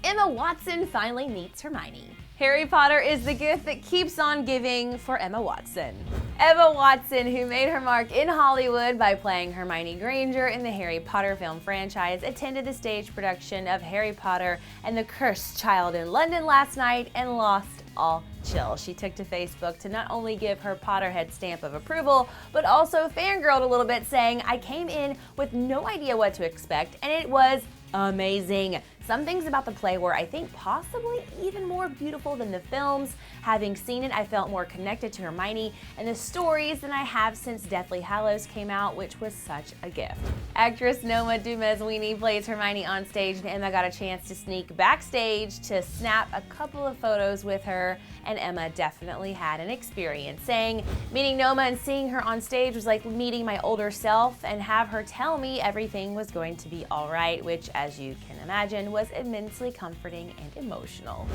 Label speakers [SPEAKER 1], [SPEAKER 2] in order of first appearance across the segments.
[SPEAKER 1] Emma Watson finally meets Hermione. Harry Potter is the gift that keeps on giving for Emma Watson. Emma Watson, who made her mark in Hollywood by playing Hermione Granger in the Harry Potter film franchise, attended the stage production of Harry Potter and the Cursed Child in London last night and lost all chill. She took to Facebook to not only give her Potterhead stamp of approval, but also fangirled a little bit, saying, "I came in with no idea what to expect, and it was amazing. Some things about the play were, I think, possibly even more beautiful than the films. Having seen it, I felt more connected to Hermione and the stories than I have since Deathly Hallows came out, which was such a gift." Actress Noma Dumezweni plays Hermione on stage, and Emma got a chance to sneak backstage to snap a couple of photos with her, and Emma definitely had an experience, saying, "Meeting Noma and seeing her on stage was like meeting my older self and have her tell me everything was going to be all right," which, as you can imagine, was immensely comforting and emotional.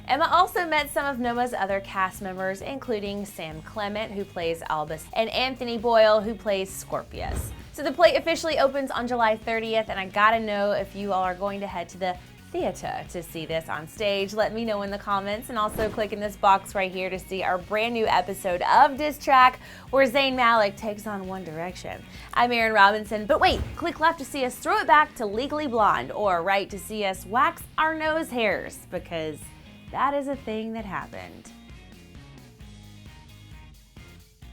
[SPEAKER 1] Emma also met some of Noma's other cast members, including Sam Clement, who plays Albus, and Anthony Boyle, who plays Scorpius. So the play officially opens on July 30th, and I gotta know if you all are going to head to the theater to see this on stage. Let me know in the comments, and also click in this box right here to see our brand new episode of Diss Track where Zayn Malik takes on One Direction. I'm Erin Robinson, but wait, click left to see us throw it back to Legally Blonde, or right to see us wax our nose hairs, because that is a thing that happened.